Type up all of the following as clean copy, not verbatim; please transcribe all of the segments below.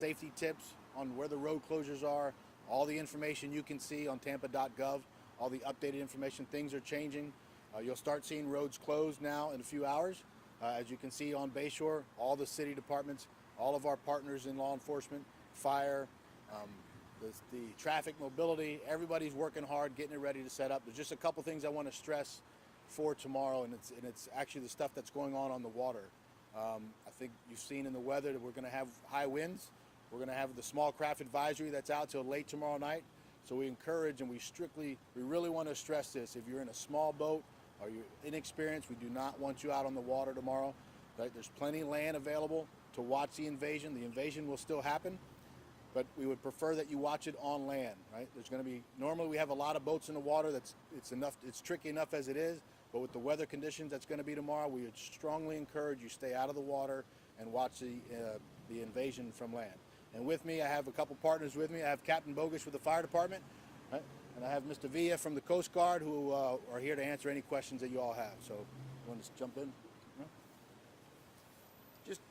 safety tips on where the road closures are, all the information you can see on tampa.gov, all the updated information. Things are changing. You'll start seeing roads closed now in a few hours. As you can see on Bayshore, all the city departments, all of our partners in law enforcement, fire, the traffic mobility, everybody's working hard, getting it ready to set up. There's just a couple things I want to stress for tomorrow, and it's actually the stuff that's going on the water. I think you've seen in the weather that we're going to have high winds. We're going to have the small craft advisory that's out till late tomorrow night. So we encourage and we really want to stress this. If you're in a small boat or you're inexperienced, we do not want you out on the water tomorrow. Right? There's plenty of land available to watch the invasion. The invasion will still happen, but we would prefer that you watch it on land. Right? There's going to be, normally we have a lot of boats in the water. It's tricky enough as it is, but with the weather conditions that's going to be tomorrow, we would strongly encourage you stay out of the water and watch the invasion from land. And with me, I have a couple partners with me. I have Captain Bogus with the fire department, right? And I have Mr. Villa from the Coast Guard, who are here to answer any questions that you all have. So, you want to jump in? No?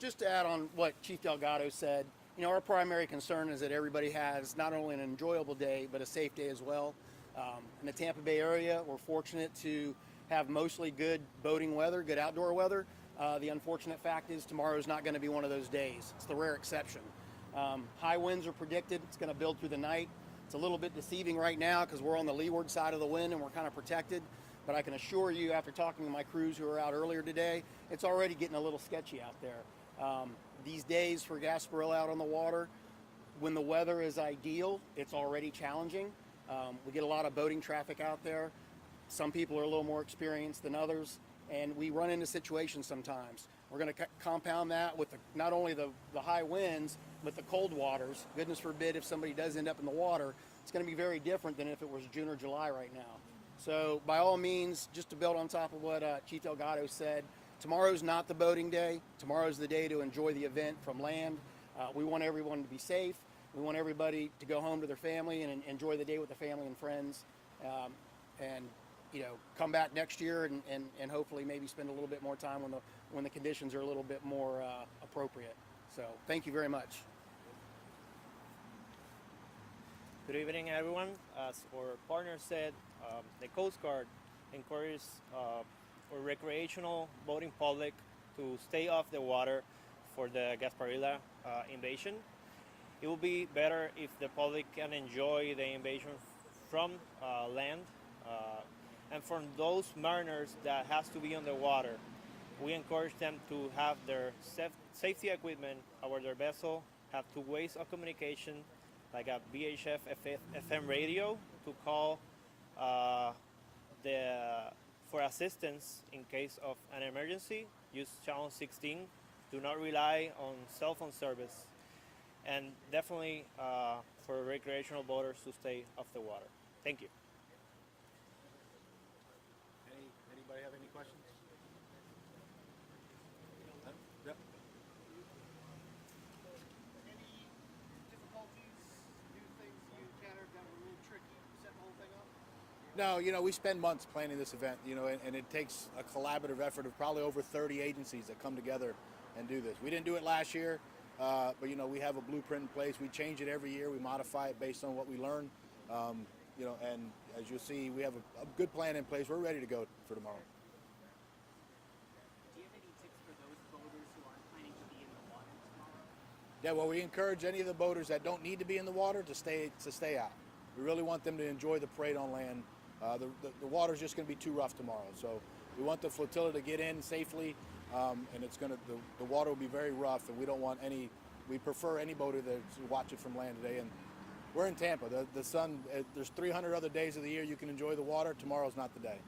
Just to add on what Chief Delgado said, our primary concern is that everybody has not only an enjoyable day, but a safe day as well. In the Tampa Bay area, we're fortunate to have mostly good boating weather, good outdoor weather. The unfortunate fact is tomorrow is not going to be one of those days. It's the rare exception. High winds are predicted. It's going to build through the night. It's a little bit deceiving right now because we're on the leeward side of the wind and we're kind of protected. But I can assure you, after talking to my crews who are out earlier today, it's already getting a little sketchy out there. These days for Gasparilla out on the water, when the weather is ideal, it's already challenging. We get a lot of boating traffic out there. Some people are a little more experienced than others, and we run into situations sometimes. We're going to compound that with not only the high winds, but the cold waters. Goodness forbid if somebody does end up in the water, it's going to be very different than if it was June or July right now. So by all means, just to build on top of what Chief Delgado said, tomorrow's not the boating day. Tomorrow's the day to enjoy the event from land. We want everyone to be safe. We want everybody to go home to their family and enjoy the day with the family and friends. And come back next year and hopefully maybe spend a little bit more time when the conditions are a little bit more appropriate. So thank you very much. Good evening, everyone. As our partner said, the Coast Guard encourages our recreational boating public to stay off the water for the Gasparilla invasion. It will be better if the public can enjoy the invasion from land. And for those mariners that has to be on the water, we encourage them to have their safety equipment aboard their vessel, have two ways of communication, like a VHF FM radio to call for assistance in case of an emergency. Use channel 16. Do not rely on cell phone service. And definitely for recreational boaters to stay off the water. Thank you. Anybody have any questions? Yep. Any difficulties, new things you encountered that were a little tricky setting the whole thing up? No, we spend months planning this event, and it takes a collaborative effort of probably over 30 agencies that come together and do this. We didn't do it last year, but we have a blueprint in place. We change it every year. We modify it based on what we learn. And as you'll see, we have a good plan in place. We're ready to go for tomorrow. Do you have any tips for those boaters who aren't planning to be in the water tomorrow? Yeah, well, we encourage any of the boaters that don't need to be in the water to stay out. We really want them to enjoy the parade on land. The water's just going to be too rough tomorrow, so we want the flotilla to get in safely, and the water will be very rough, and we don't want any. We prefer any boater to watch it from land today. And we're in Tampa. The sun. There's 300 other days of the year you can enjoy the water. Tomorrow's not the day.